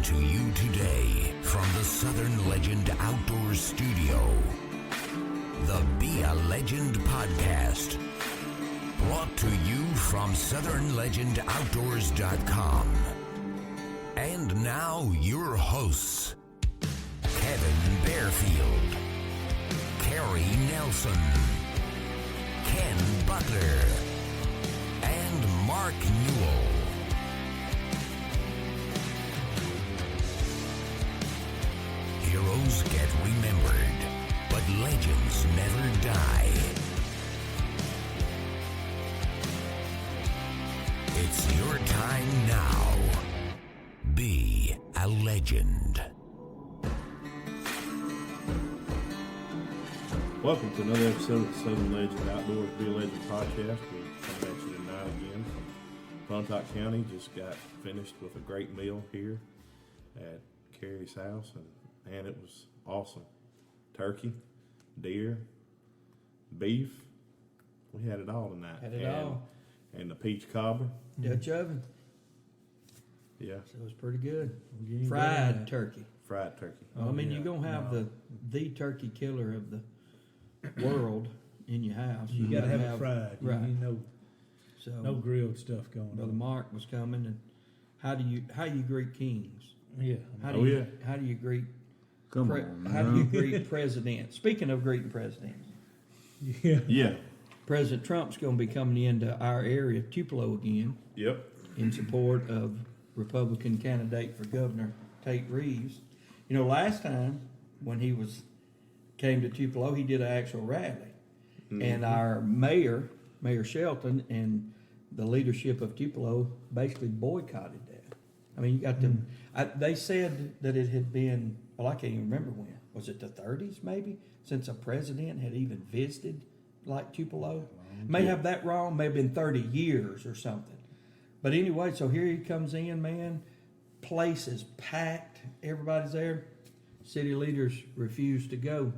to you today from the Southern Legend Outdoors Studio, the Be a Legend podcast, brought to you from SouthernLegendOutdoors.com. And now your hosts, Kevin Bearfield, Carrie Nelson, Ken Butler, and Mark Newell. Heroes get remembered, but legends never die. It's your time now. Be a legend. Welcome to another episode of the Southern Legend Outdoors Be a Legend podcast. We're coming at you tonight again from Pontotoc County. Just got finished with a great meal here at Carrie's house, and man, it was awesome. Turkey, deer, beef. We had it all tonight. And the peach cobbler. Dutch oven. Yeah. So it was pretty good. Fried turkey. Fried turkey. Well, I mean, you're going to have the turkey killer of the world in your house. You got to have it fried. Right. You know, so no grilled stuff going Brother on. Mark was coming, and how do you greet kings? Yeah. How do you greet? How do you greet presidents? Speaking of greeting presidents, Yeah. President Trump's going to be coming into our area, Tupelo again. Yep. In support of Republican candidate for governor Tate Reeves. You know, last time when he came to Tupelo, he did an actual rally, and our mayor Shelton, and the leadership of Tupelo basically boycotted that. I mean, you got them. They said that it had been, well, I can't even remember when. Was it the 30s maybe, since a president had even visited like Tupelo? May have that wrong. May have been 30 years or something. But anyway, so here he comes in, man. Place is packed. Everybody's there. City leaders refuse to go.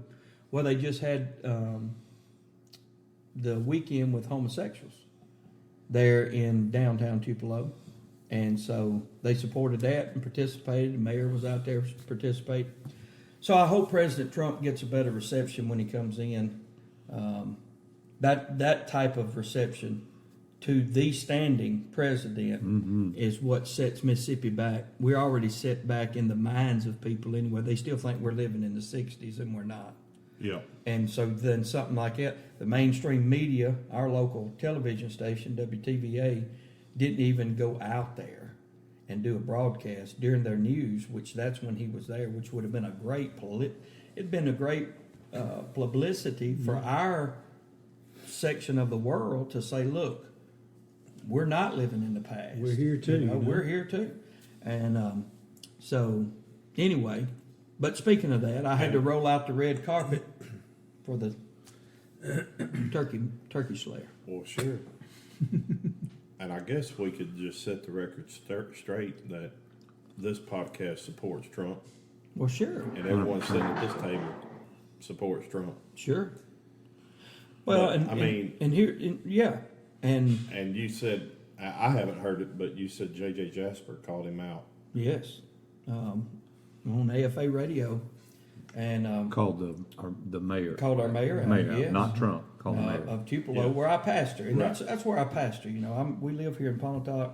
Well, they just had the weekend with homosexuals there in downtown Tupelo. And so they supported that and participated. The mayor was out there to participate. So I hope President Trump gets a better reception when he comes in. That type of reception to the standing president is what sets Mississippi back. We're already set back in the minds of people anyway. They still think we're living in the 60s, and we're not. Yeah. And so then something like that, the mainstream media, our local television station, WTVA, didn't even go out there and do a broadcast during their news, which that's when he was there, which would have been a great publicity for our section of the world to say, look, we're not living in the past. We're here too. We're here too. And so anyway, but speaking of that, I had to roll out the red carpet for the turkey slayer. Well, sure. And I guess we could just set the record straight that this podcast supports Trump. Well, sure. And everyone sitting at this table supports Trump. Sure. Well, but, and you said, I haven't heard it, but you said J.J. Jasper called him out. Yes, on AFA radio, and called the mayor. Called our mayor. Yes. Not Trump. Called the mayor of Tupelo, where I pastor, and that's where I pastor. You know, we live here in Pontotoc,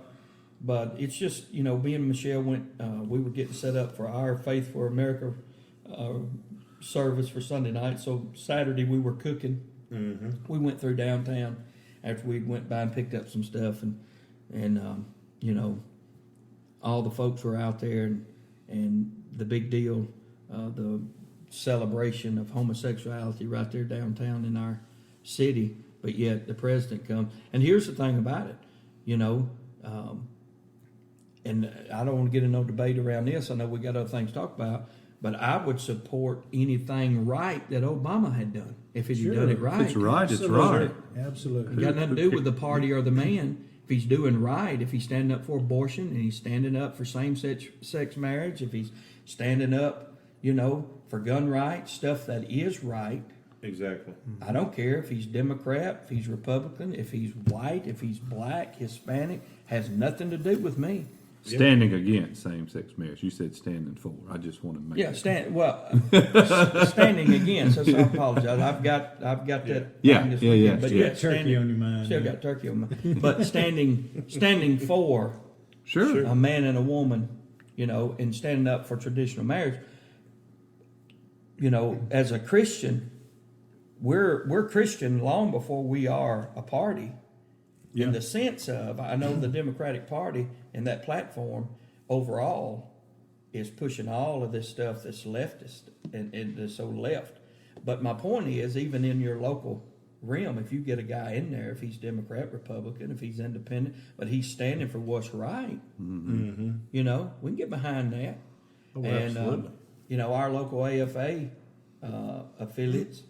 but it's just, you know, me and Michelle went. We were getting set up for our Faith for America service for Sunday night. So Saturday we were cooking. Mm-hmm. We went through downtown after we went by and picked up some stuff, and you know, all the folks were out there, and the big deal, the celebration of homosexuality right there downtown in our city. But yet the president comes, and here's the thing about it, you know, and I don't want to get in no debate around this. I know we got other things to talk about, but I would support anything right that Obama had done if he'd done it right. If it's right, it's right. Absolutely. It got nothing to do with the party or the man. If he's doing right, if he's standing up for abortion and he's standing up for same-sex marriage, if he's standing up, you know, for gun rights, stuff that is right. Exactly. I don't care if he's Democrat, if he's Republican, if he's white, if he's black, Hispanic, has nothing to do with me. Standing against same-sex marriage. You said standing for. I just want to make standing against. So I apologize. I've got that. Yeah, thing this yeah, weekend. yeah, But yeah. Turkey on your mind. Still got turkey on my mind. But standing for Sure. a man and a woman, and standing up for traditional marriage. As a Christian, we're Christian long before we are a party. In the sense of, I know the Democratic Party and that platform overall is pushing all of this stuff that's leftist and is so left. But my point is, even in your local realm, if you get a guy in there, if he's Democrat, Republican, if he's independent, but he's standing for what's right, we can get behind that. Oh, and, absolutely. Our local AFA affiliates,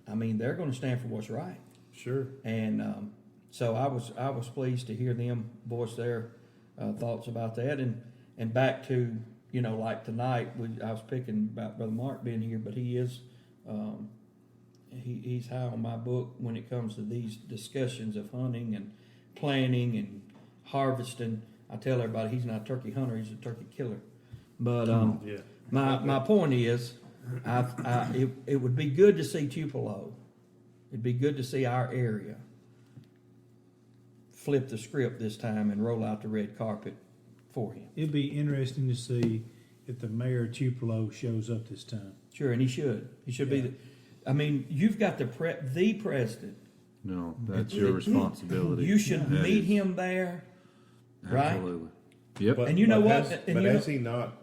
they're going to stand for what's right. Sure. And so I was pleased to hear them voice their thoughts about that. And back to, like tonight, I was picking about Brother Mark being here, but he is he's high on my book when it comes to these discussions of hunting and planning and harvesting. I tell everybody he's not a turkey hunter, he's a turkey killer. But my point is, it would be good to see Tupelo. It'd be good to see our area flip the script this time and roll out the red carpet for him. It'd be interesting to see if the mayor of Tupelo shows up this time. Sure, and he should. He should be. You've got the president. No, that's your responsibility. You should That meet is. him there, right? Absolutely. Yep. And you know what? Has he not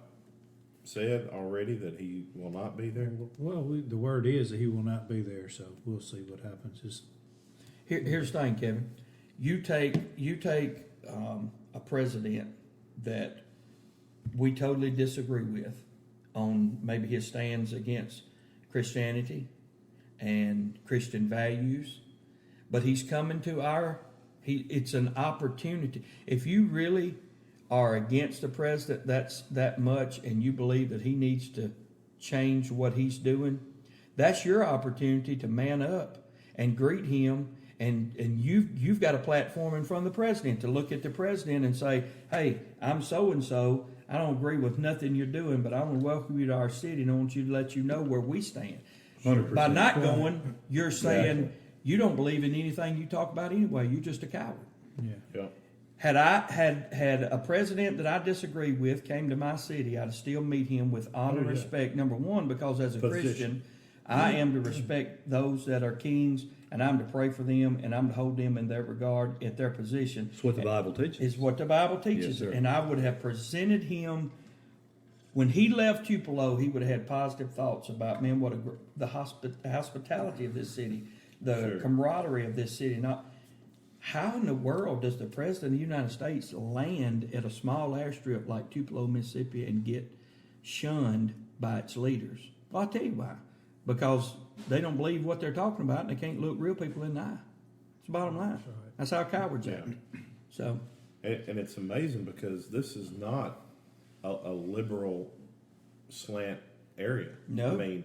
said already that he will not be there? Well, the word is that he will not be there, so we'll see what happens. Here's the thing, Kevin. You take a president that we totally disagree with on maybe his stands against Christianity and Christian values, but he's coming to it's an opportunity. If you really are against the president that's that much and you believe that he needs to change what he's doing, that's your opportunity to man up and greet him. And you've got a platform in front of the president to look at the president and say, hey, I'm so-and-so. I don't agree with nothing you're doing, but I want to welcome you to our city, and I want you to let you know where we stand. 100%. By not going, you're saying you don't believe in anything you talk about anyway. You're just a coward. Yeah. Had a president that I disagree with came to my city, I'd still meet him with honor and respect. Number one, because as a Christian, I am to respect those that are kings, and I'm to pray for them, and I'm to hold them in their regard at their position. It's what the Bible teaches. Is what the Bible teaches. Yes, sir. And I would have presented him, when he left Tupelo, he would have had positive thoughts about, man, what the hospitality of this city, the camaraderie of this city. Not how in the world does the President of the United States land at a small airstrip like Tupelo, Mississippi, and get shunned by its leaders? Well, I'll tell you why. Because they don't believe what they're talking about, and they can't look real people in the eye. It's the bottom line. That's how cowards act. So, and it's amazing because this is not a liberal slant area. No.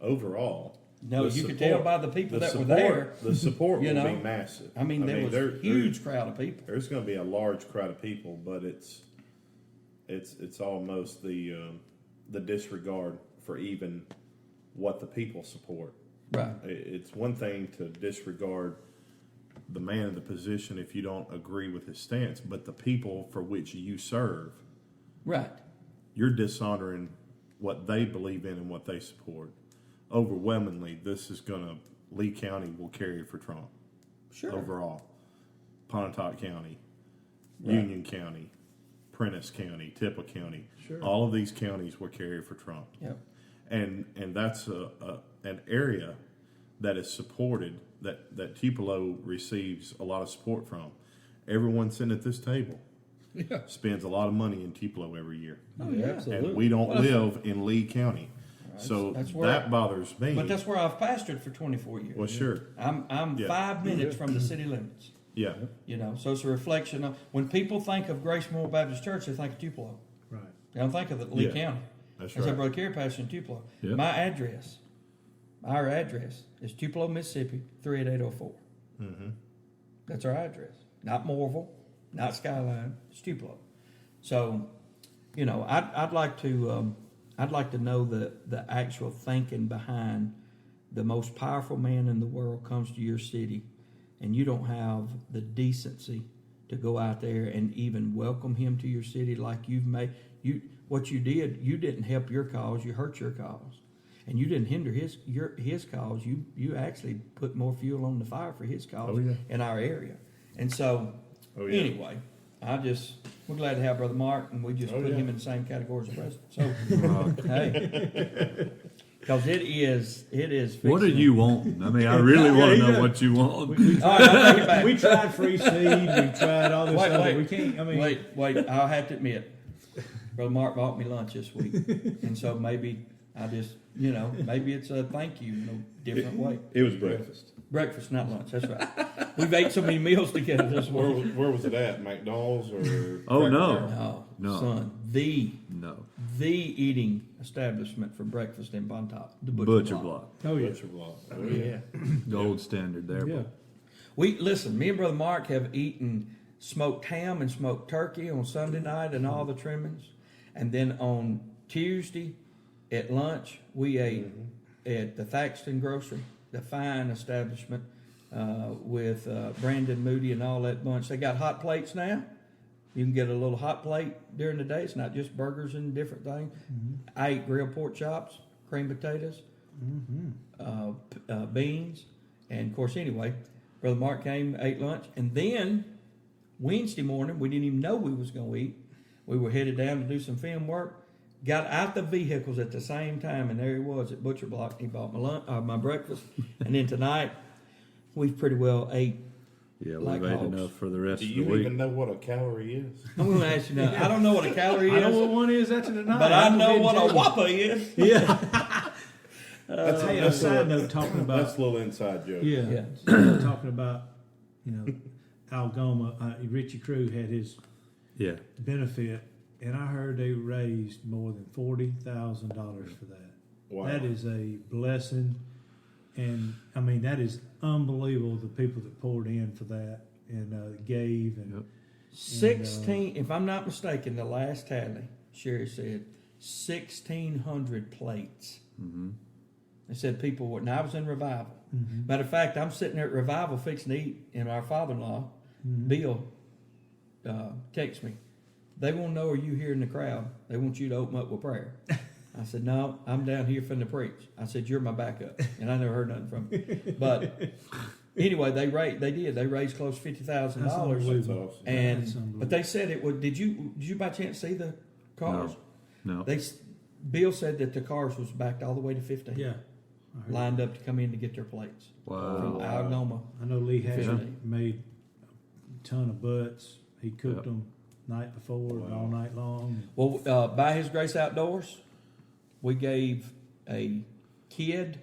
Overall. No, you could tell by the people that were there. The support You will know, be massive. There was a huge crowd of people. There's going to be a large crowd of people, but it's almost the disregard for even what the people support. Right. It's one thing to disregard the man in the position if you don't agree with his stance, but the people for which you serve, Right. you're dishonoring what they believe in and what they support. Overwhelmingly, Lee County will carry for Trump. Sure. Overall. Pontotoc County, Right. Union County, Prentice County, Tippah County. Sure. All of these counties will carry for Trump. Yep. And that's an area that is supported, that Tupelo receives a lot of support from. Everyone sitting at this table spends a lot of money in Tupelo every year. Oh, yeah. And we don't live in Lee County. So that's where that bothers me. But that's where I've pastored for 24 years. Well, sure. I'm Yeah. 5 minutes from the city limits. Yeah. So it's a reflection of when people think of Grace Memorial Baptist Church, they think of Tupelo. Right. They don't think of Lee Yeah. County. That's I said, right. Brother Kerry pastor in Tupelo. Yeah. Our address is Tupelo, Mississippi, 38804. Mm-hmm. That's our address. Not Morville, not Skyline. It's Tupelo. So, you know, I'd like to know the actual thinking behind the most powerful man in the world comes to your city, and you don't have the decency to go out there and even welcome him to your city like you've made. What you didn't help your cause, you hurt your cause. And you didn't hinder his cause. You actually put more fuel on the fire for his cause in our area. And so, anyway, we're glad to have Brother Mark, and we just put him in the same category as the president. So, hey, because it is. What are you wanting? I mean, I really want to know what you want. We tried free seed. We tried all this stuff. We can't. I mean, wait. I'll have to admit, Brother Mark bought me lunch this week, and so maybe I just, maybe it's a thank you in a different way. It was breakfast. Breakfast, not lunch. That's right. We've ate so many meals together this week. Where was it at? McDonald's or? Oh no, son, the eating establishment for breakfast in Bontot, the Butcher Block. Oh yeah, Butcher Block. Oh yeah, gold standard there. Yeah. Me and Brother Mark have eaten smoked ham and smoked turkey on Sunday night and all the trimmings, and then on Tuesday at lunch we ate at the Thaxton Grocery, the fine establishment with Brandon Moody and all that bunch. They got hot plates now. You can get a little hot plate during the day. It's not just burgers and different things. I ate grilled pork chops, cream potatoes, beans, and of course, anyway, Brother Mark came, ate lunch, and then Wednesday morning, we didn't even know we was going to eat. We were headed down to do some film work. Got out the vehicles at the same time, and there he was at Butcher Block. He bought my breakfast, and then tonight we've pretty well ate. Yeah, we've like ate hogs. enough for the rest Do of the you week. even know what a calorie is? I'm going to ask you now. I don't know what a calorie is. I know what one is after tonight. But I know what a Whopper is. Yeah. That's Hey, a side note talking about. That's a little inside joke. Yeah. Talking about, Algoma. Richie Crew had his benefit, and I heard they raised more than $40,000 for that. Wow. That is a blessing, and I mean that is unbelievable. The people that poured in for that and gave and 16, if I'm not mistaken, the last tally, Sherry said 1,600 plates. Mm-hmm. They said people were, and I was in revival. Matter of fact, I'm sitting there at revival fixing to eat, and our father-in-law, Bill, texts me. They want to know, are you here in the crowd? They want you to open up with prayer. I said, no, I'm down here finna preach. I said, you're my backup. And I never heard nothing from him. But anyway, they raised close to $50,000. That's unbelievable. And but they said it would. Did you by chance see the cars? No. Bill said that the cars was backed all the way to 15. Yeah. Lined up to come in to get their plates. Wow. From Algoma. I know Lee Hatch Yeah. made a ton of butts. He cooked them night before and all night long. Well, by His Grace Outdoors, we gave a kid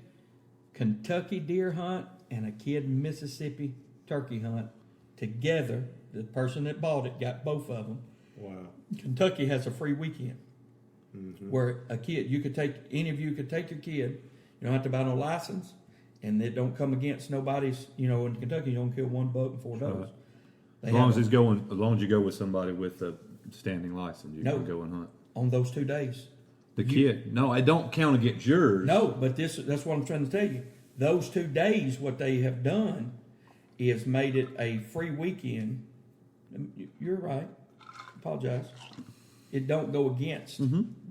Kentucky deer hunt and a kid Mississippi turkey hunt together. The person that bought it got both of them. Wow. Kentucky has a free weekend where a kid, any of you could take your kid. You don't have to buy no license, and it don't come against nobody's. In Kentucky, you don't kill one buck and 4 does. As long as you go with somebody with a standing license, you can go and hunt. On those 2 days. The kid, no, I don't count against yours. No, but that's what I'm trying to tell you. Those 2 days, what they have done is made it a free weekend. You're right. Apologize. It don't go against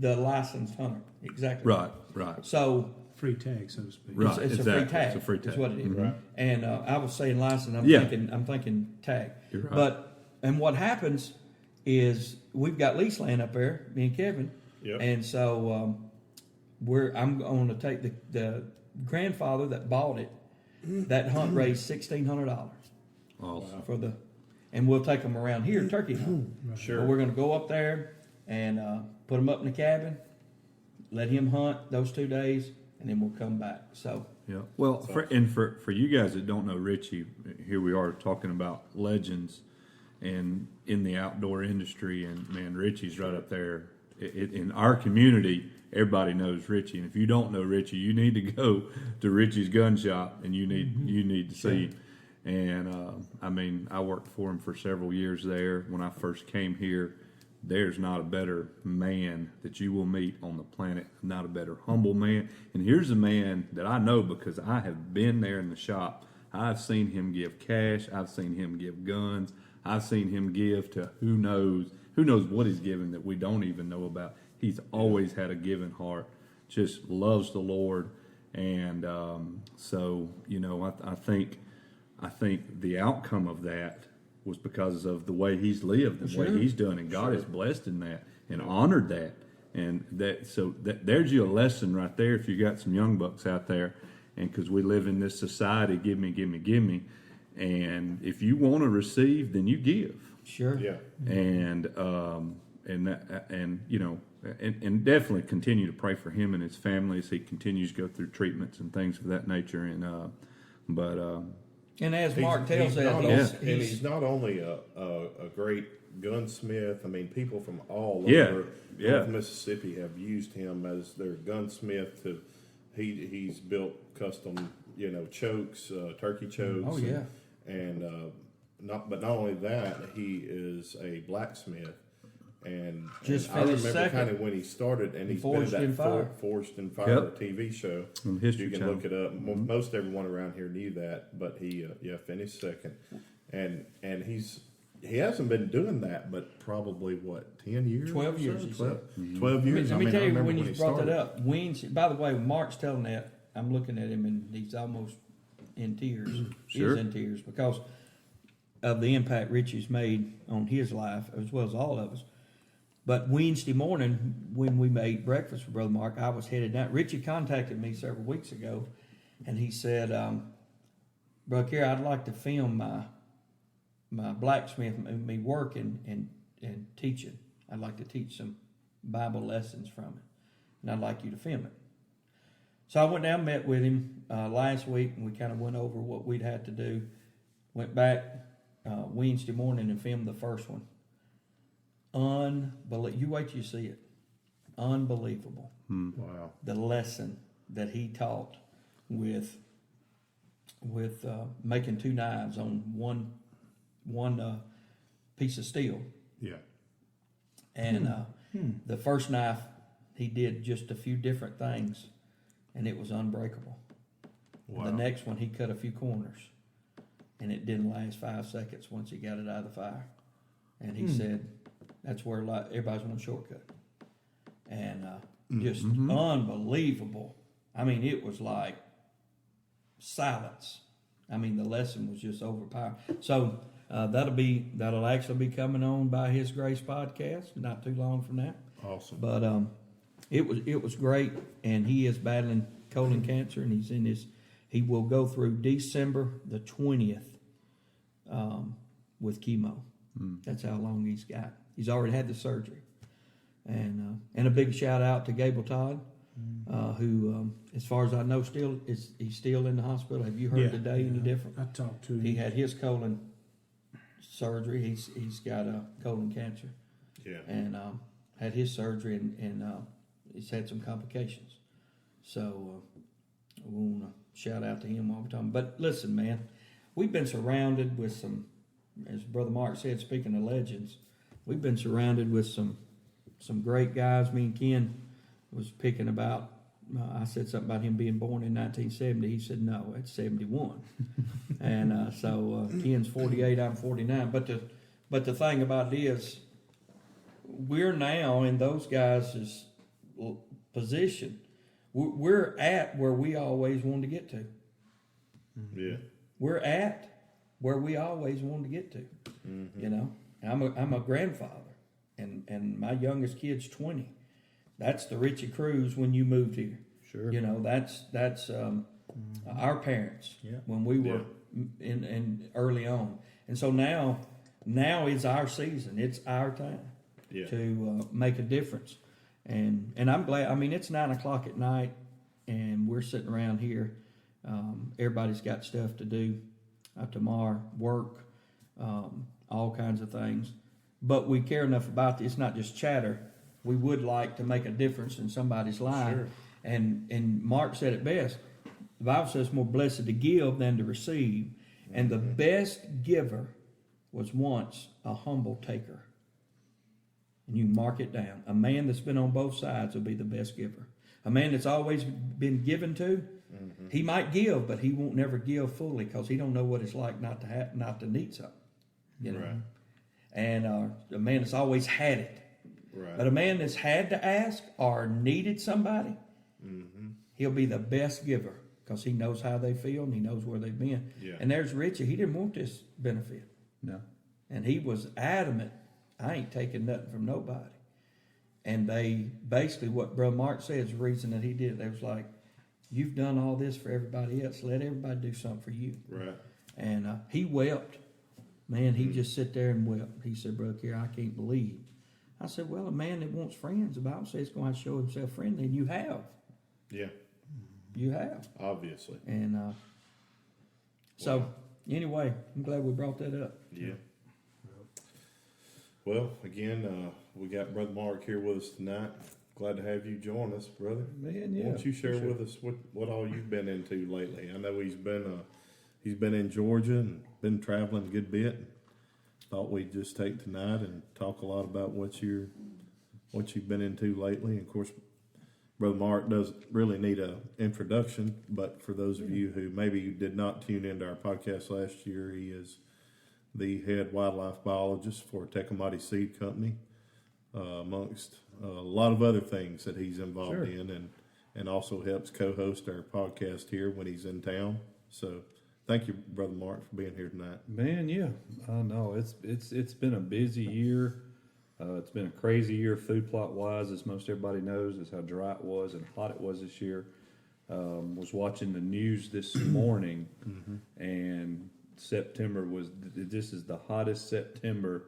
the licensed hunter. Exactly. Right. So Free tag, so to speak. Right. it's exactly. a free tag. It's a free tag. Is what it is. Right. And I was saying license. I'm thinking tag. You're right. But what happens is we've got lease land up there, me and Kevin, Yep. and so I'm going to take the grandfather that bought it. That hunt raised $1,600 Awesome. and we'll take them around here turkey hunt. Sure. But we're going to go up there and put him up in the cabin, let him hunt those 2 days, and then we'll come back. So Yeah. Well, for you guys that don't know Richie, here we are talking about legends and in the outdoor industry, and man, Richie's right up there. In our community, everybody knows Richie, and if you don't know Richie, you need to go to Richie's gun shop, and you need to see. And I worked for him for several years there when I first came here. there's not a better man that you will meet on the planet, not a better humble man. And here's a man that I know because I have been there in the shop. I've seen him give cash. I've seen him give guns. I've seen him give to who knows what he's given that we don't even know about. He's always had a giving heart, just loves the Lord. And so, you know, I think the outcome of that was because of the way he's lived, the way he's done, and God has blessed in that and honored that. And there's you a lesson right there if you got some young bucks out there. And because we live in this society, give me, give me, give me. And if you want to receive, then you give. Sure. Yeah. And you know, and definitely continue to pray for him and his family as he continues to go through treatments and things of that nature. And And as Mark tells he's not only a great gunsmith. I mean, people from all Yeah. over Yeah. North Mississippi have used him as their gunsmith. He's built custom, you know, chokes, turkey chokes. Oh, yeah. And not only that, he is a blacksmith. And I remember kind of when he started, and he's been in that Forged in Fire Yep. TV show. On History You can Channel. look it up. Most everyone around here knew that, but he finished second, and he hasn't been doing that, but probably 10 years, 12 or so? years, he said. 12 years. Let me tell I you remember when you he brought that started. up. By the way, when Mark's telling that, I'm looking at him and he's almost in tears. Sure. He's in tears because of the impact Richie's made on his life as well as all of us. But Wednesday morning, when we made breakfast with Brother Mark, I was headed down. Richie contacted me several weeks ago, and he said, Brother Kerry, I'd like to film my blacksmith, me working and teaching. I'd like to teach some Bible lessons from it, and I'd like you to film it. So I went down and met with him last week, and we kind of went over what we'd had to do. Went back Wednesday morning and filmed the first one. Unbelievable. You wait till you see it. Unbelievable. Wow. The lesson that he taught with making two knives on one piece of steel. Yeah. And the first knife, he did just a few different things, and it was unbreakable. Wow. The next one, he cut a few corners, and it didn't last 5 seconds once he got it out of the fire. And he said, that's where everybody's on a shortcut. And just unbelievable. I mean, it was like silence. I mean, the lesson was just overpowering. So that'll actually be coming on by His Grace podcast, not too long from now. Awesome. But it was great, and he is battling colon cancer, and he will go through December the 20th with chemo. That's how long he's got. He's already had the surgery, and a big shout out to Gable Todd, who, as far as I know, he's still in the hospital. Have you heard today any different? I talked to him. He had his colon surgery. He's got colon cancer. Yeah. And had his surgery and he's had some complications. So we want to shout out to him while we're talking. But listen, man, we've been surrounded with some, as Brother Mark said, speaking of legends, we've been surrounded with some great guys. Me and Ken was picking about, I said something about him being born in 1970. He said, no, it's 71. And so Ken's 48, I'm 49. But the thing about it is, we're now in those guys' position. We're at where we always wanted to get to. Yeah. We're at where we always wanted to get to. You know, I'm a grandfather, and my youngest kid's 20. That's the Richie Cruz when you moved here. Sure. You know, that's our parents when we were in early on, and so now is our season. It's our time to make a difference, and I'm glad. I mean, it's 9:00 at night, and we're sitting around here. Everybody's got stuff to do tomorrow, work, all kinds of things, but we care enough about it. It's not just chatter. We would like to make a difference in somebody's life. Sure. And Mark said it best. The Bible says more blessed to give than to receive. And the best giver was once a humble taker. and you mark it down. A man that's been on both sides will be the best giver. A man that's always been given to, he might give, but he won't never give fully because he don't know what it's like not to need something. You know? Right. And a man that's always had it. Right. But a man that's had to ask or needed somebody, he'll be the best giver because he knows how they feel and he knows where they've been. Yeah. And there's Richie. He didn't want this benefit. No. And he was adamant, I ain't taking nothing from nobody. And they basically, what Brother Mark said is the reason that he did it. They was like, you've done all this for everybody else. Let everybody do something for you. Right. And he wept. Man, he just sit there and wept. He said, Brother Kerry, I can't believe. I said, well, a man that wants friends, the Bible says he's going to show himself friendly, and you have. Yeah. You have. Obviously. And so, anyway, I'm glad we brought that up. Yeah. Well, again, we got Brother Mark here with us tonight. Glad to have you join us, brother. Man, yeah. Why don't you share with us what all you've been into lately? I know he's been in Georgia and been traveling a good bit. Thought we'd just take tonight and talk a lot about what you've been into lately. And of course, Brother Mark doesn't really need an introduction, but for those of you who maybe did not tune into our podcast last year, he is the head wildlife biologist for Tecumate Seed Company, amongst a lot of other things that he's involved in, and also helps co-host our podcast here when he's in town. So thank you, Brother Mark, for being here tonight. Man, yeah. No, it's been a busy year. It's been a crazy year food plot wise, as most everybody knows, is how dry it was and hot it was this year. Was watching the news this morning, and September this is the hottest September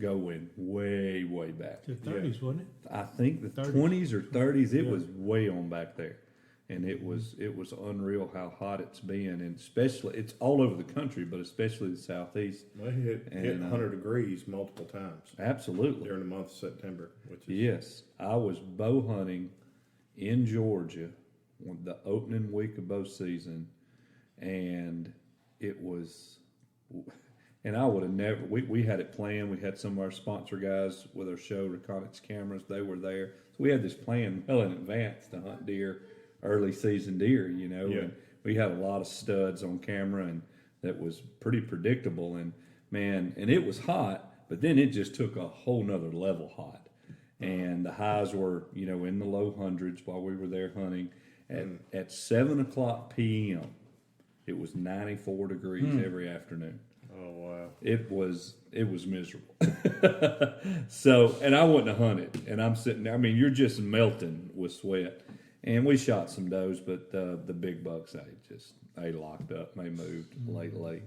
going way back. The 30s, wasn't it? I think the 20s or 30s. It was way on back there, and it was unreal how hot it's been, and especially it's all over the country, but especially the southeast. Well, he hit 100 degrees multiple times Absolutely. during the month of September. Which is, Yes, I was bow hunting in Georgia on the opening week of bow season, and it was, and I would have never, we had it planned. We had some of our sponsor guys with our show, Reconnect Cameras, they were there. So we had this plan well in advance to hunt deer, early season deer, you know. Yeah. And we had a lot of studs on camera, and that was pretty predictable. And man, and it was hot, but then it just took a whole nother level hot. And the highs were, you know, in the low hundreds while we were there hunting. At 7:00 p.m., it was 94 degrees every afternoon. oh wow, It was miserable. So, and I wouldn't have hunted. And I'm sitting there. I mean, you're just melting with sweat. And we shot some does, but the big bucks, they locked up. They moved late.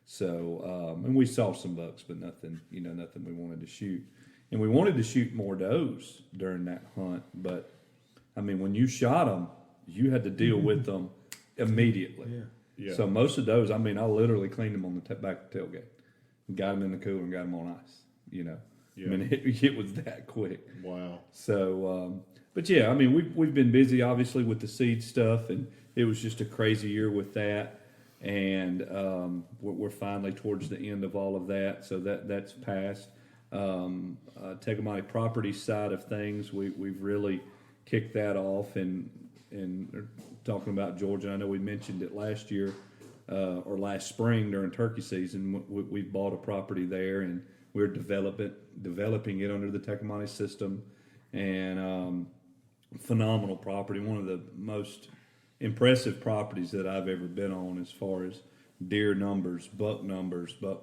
So, and we saw some bucks, but nothing we wanted to shoot. And we wanted to shoot more does during that hunt. But, I mean, when you shot them, you had to deal with them immediately. yeah, So most of those, I mean, I literally cleaned them on the back of the tailgate, got them in the cooler, and got them on ice. You know, Yeah. I mean, it was that quick. wow, So, but yeah, I mean, we've been busy obviously with the seed stuff, and it was just a crazy year with that. And we're finally towards the end of all of that, so that's passed. Tecumate property side of things, we've really kicked that off, and talking about Georgia. I know we mentioned it last year or last spring during turkey season. We bought a property there, and we're developing it under the Tecumate system, and phenomenal property. One of the most impressive properties that I've ever been on as far as deer numbers, buck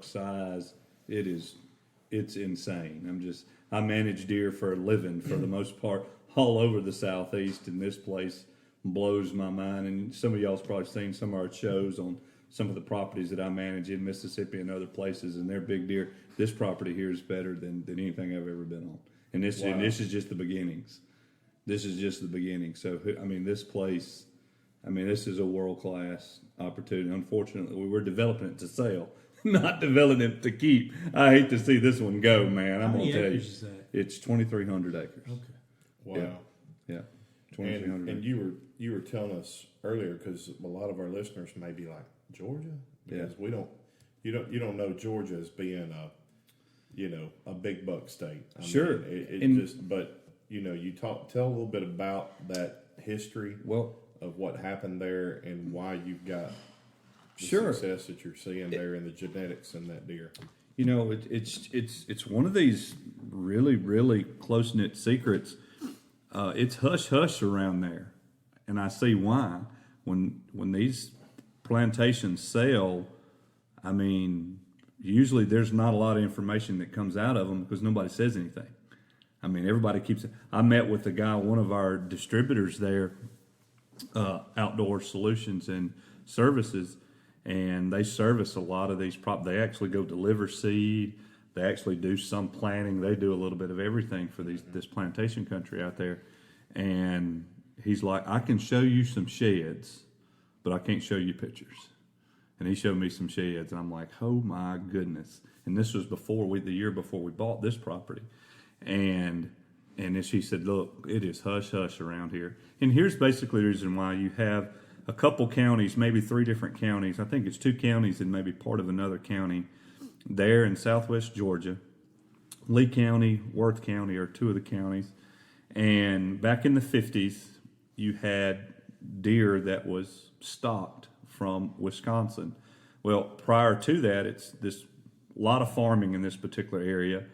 size. It's insane. I manage deer for a living for the most part all over the southeast, and this place blows my mind. And some of y'all's probably seen some of our shows on some of the properties that I manage in Mississippi and other places, and they're big deer. This property here is better than anything I've ever been on. And this is just the beginnings. This is just the beginning. So, I mean, this place, this is a world-class opportunity. Unfortunately, we were developing it to sell, not developing it to keep. I hate to see this one go, man. I'm going to tell you. Is that? It's 2,300 acres. Okay. wow. Yeah. 2,300 And you were telling us earlier, because a lot of our listeners may be like, Georgia, because you don't know Georgia as being a big buck state. I Sure. mean, but you tell a little bit about that history of what happened there and why you've got the success that you're seeing there in the genetics in that deer. It's one of these really, really close knit secrets. It's hush hush around there, and I see why. When these plantations sell, I mean, usually there's not a lot of information that comes out of them because nobody says anything. I mean, everybody keeps it. I met with the guy, one of our distributors there, Outdoor Solutions and Services, and they service a lot of these They actually go deliver seed. They actually do some planting. They do a little bit of everything for this plantation country out there. And he's like, I can show you some sheds, but I can't show you pictures. And he showed me some sheds, and I'm like, oh my goodness. And this was the year before we bought this property. And then she said, look, it is hush hush around here. And here's basically the reason why. You have a couple counties, maybe 3 different counties. I think it's 2 counties and maybe part of another county there in southwest Georgia. Lee County, Worth County are 2 of the counties. And back in the 50s, you had deer that was stocked from Wisconsin. Well, prior to that, it's this lot of farming in this particular area.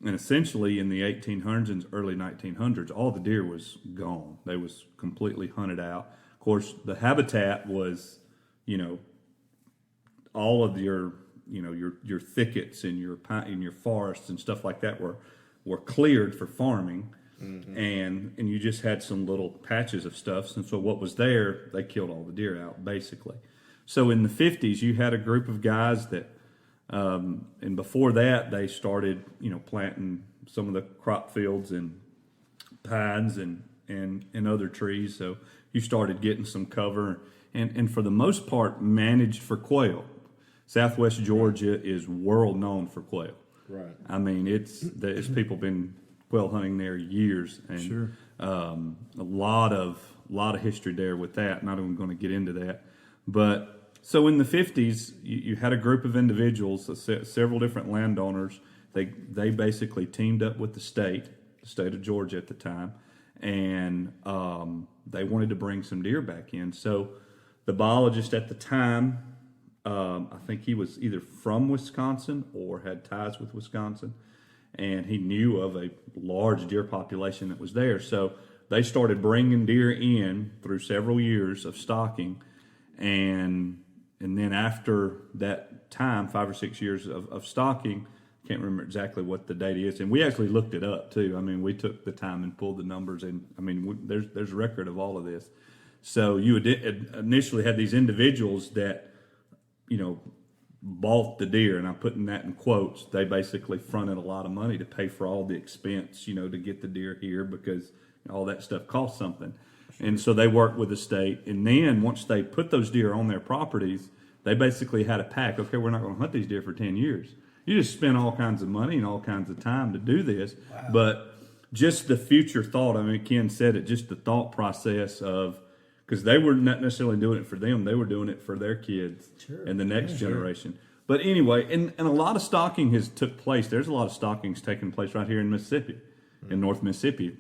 And essentially in the 1800s and early 1900s, all the deer was gone. They was completely hunted out. Of course, the habitat was, all of your thickets and your forests and stuff like that were cleared for farming. Mm-hmm. And you just had some little patches of stuff. And so what was there, they killed all the deer out, basically. So in the 50s, you had a group of guys that, and before that, they started, planting some of the crop fields and pines and other trees. So you started getting some cover and for the most part managed for quail. Southwest Georgia is world known for quail. Right. I mean, it's people been quail hunting there years, and Sure. A lot of history there with that. Not even going to get into that, but so in the 50s, you had a group of individuals, several different landowners. They basically teamed up with the state of Georgia at the time, and they wanted to bring some deer back in. So the biologist at the time, I think he was either from Wisconsin or had ties with Wisconsin, and he knew of a large deer population that was there. So they started bringing deer in through several years of stocking, and then after that time, 5 or 6 years of stocking, can't remember exactly what the date is, and we actually looked it up too. I mean, we took the time and pulled the numbers, and I mean, there's a record of all of this. So you initially had these individuals that, bought the deer, and I'm putting that in quotes. They basically fronted a lot of money to pay for all the expense, to get the deer here because all that stuff costs something. And so they worked with the state, and then once they put those deer on their properties, they basically had a pact. Okay, we're not going to hunt these deer for 10 years. You just spend all kinds of money and all kinds of time to do this. Wow. But just the future thought, I mean, Ken said it, just the thought process of, because they were not necessarily doing it for them, they were doing it for their kids and the next generation. But anyway, and a lot of stocking has took place. There's a lot of stockings taking place right here in Mississippi, in North Mississippi.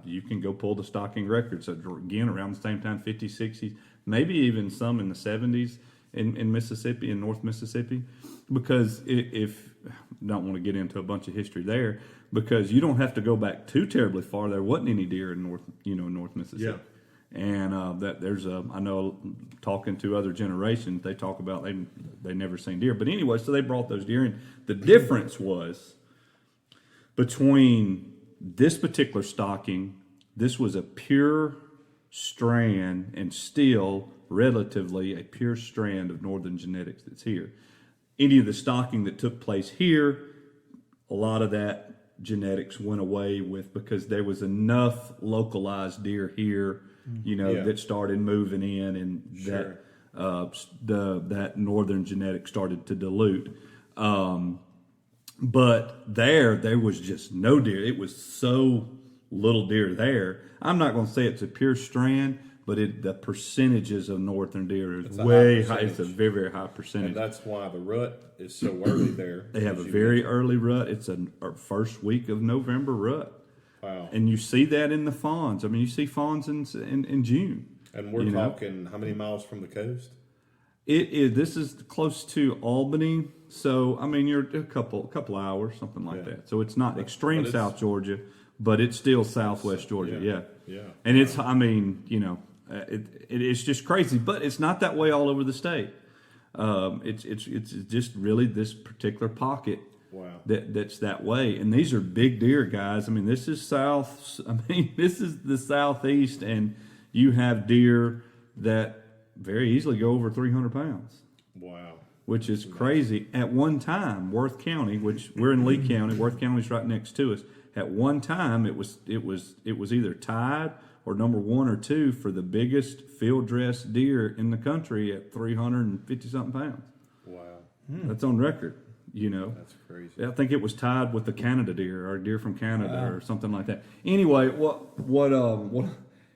You can go pull the stocking records. So again, around the same time, 50s, 60s, maybe even some in the 70s in Mississippi, in North Mississippi. Because if don't want to get into a bunch of history there, because you don't have to go back too terribly far. There wasn't any deer in North Mississippi. Yeah. And that there's I know talking to other generations, they talk about they never seen deer. But anyway, so they brought those deer in. The difference was between this particular stocking, this was a pure strand and still relatively a pure strand of northern genetics that's here. Any of the stocking that took place here, a lot of that genetics went away with because there was enough localized deer here, that started moving in, and that northern genetic started to dilute. But there was just no deer. It was so little deer there. I'm not going to say it's a pure strand, but the percentages of northern deer is It's a way high high. It's a percentage. very, very high percentage. And that's why the rut is so early there. They have a as you very mentioned. early rut. It's our first week of November rut. Wow. And you see that in the fawns. I mean, you see fawns in June. And we're you know? talking how many miles from the coast? It is. This is close to Albany, so I mean, you're a couple hours, something like Yeah. that. So it's not extreme but it's- South Georgia, but it's still Southwest Georgia. Yeah, Yeah. And it's. I mean, it's just crazy, but it's not that way all over the state. It's just really this particular pocket. Wow. That's that way, and these are big deer, guys. I mean, this is south. I mean, this is the southeast, and you have deer that very easily go over 300 pounds, Wow. which is crazy. At one time, Worth County, which we're in Lee County, Worth County's right next to us. At one time, it was either tied or number 1 or 2 for the biggest field dress deer in the country at 350 something pounds. Wow. That's on record. That's crazy. I think it was tied with the Canada deer or deer from Canada or something like that. Anyway,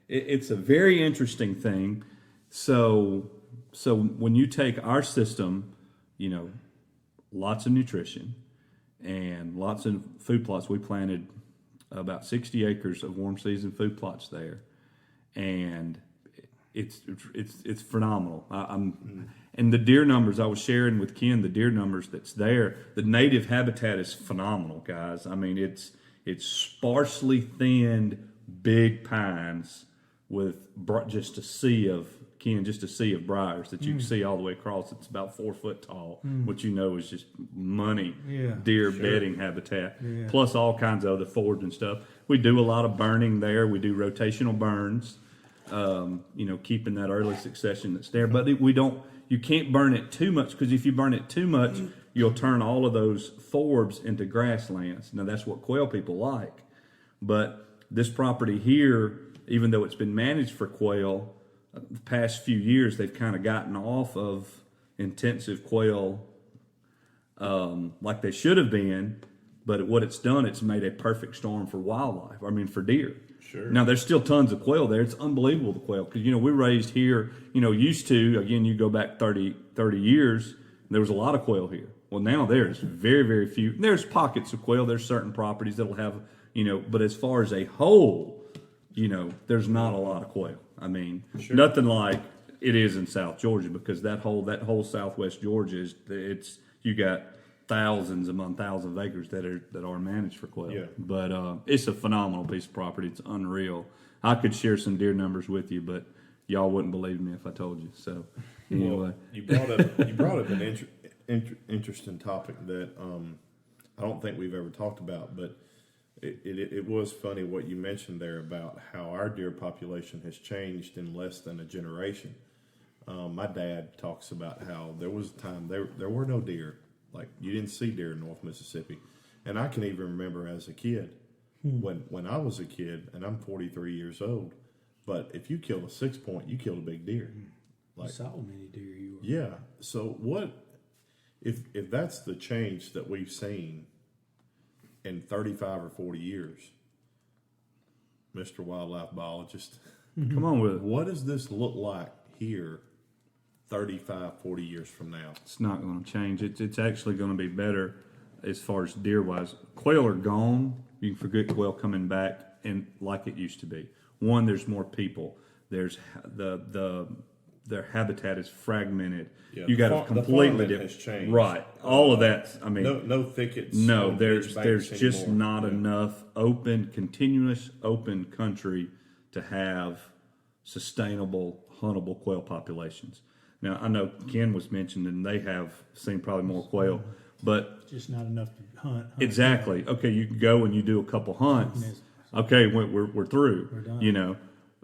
it's a very interesting thing. So when you take our system, lots of nutrition and lots of food plots. We planted about 60 acres of warm season food plots there, and it's phenomenal. And the deer numbers I was sharing with Ken, the deer numbers that's there, the native habitat is phenomenal, guys. I mean, it's sparsely thinned big pines with just a sea of briars that you can see all the way across. It's about 4 foot tall, which is just money deer bedding habitat, plus all kinds of other forage and stuff. We do a lot of burning there. We do rotational burns, keeping that early succession that's there. But you can't burn it too much, because if you burn it too much, you'll turn all of those forbs into grasslands. Now, that's what quail people like. But this property here, even though it's been managed for quail, the past few years they've kind of gotten off of intensive quail like they should have been. But what it's done, it's made a perfect storm for wildlife. I mean, for deer. Sure. Now, there's still tons of quail there. It's unbelievable, the quail. Because, we raised here, used to, again, you go back 30 years, there was a lot of quail here. Well, now there's very, very few. There's pockets of quail. There's certain properties that'll have, but as far as a whole, there's not a lot of quail. I mean, nothing like it is in South Georgia, because that whole Southwest Georgia you got thousands upon thousands of acres that are managed for quail. Yeah. But it's a phenomenal piece of property. It's unreal. I could share some deer numbers with you, but y'all wouldn't believe me if I told you. So anyway, Well, you brought up an interesting topic that I don't think we've ever talked about, but it was funny what you mentioned there about how our deer population has changed in less than a generation. My dad talks about how there was a time there were no deer. Like, you didn't see deer in North Mississippi. And I can even remember as a kid, when I was a kid, and I'm 43 years old, but if you killed a 6-point, you killed a big deer. You saw many deer. You were. Yeah. So what if that's the change that we've seen in 35 or 40 years, Mr. Wildlife Biologist, come on with it. what does this look like here 35, 40 years from now? It's not going to change. It's actually going to be better as far as deer wise. Quail are gone. You can forget quail coming back and like it used to be. One, there's more people. There's their habitat is fragmented. Yeah, you got a the completely farming different. has changed. Right. All of that. I mean, No thickets. no, no there's banks just anymore. not Yeah. enough continuous open country to have sustainable huntable quail populations. Now, I know Ken was mentioning they have seen probably more quail, but Just not enough to hunt. exactly. Okay, you can go and you do a couple hunts. Yes. Okay, we're through. We're done.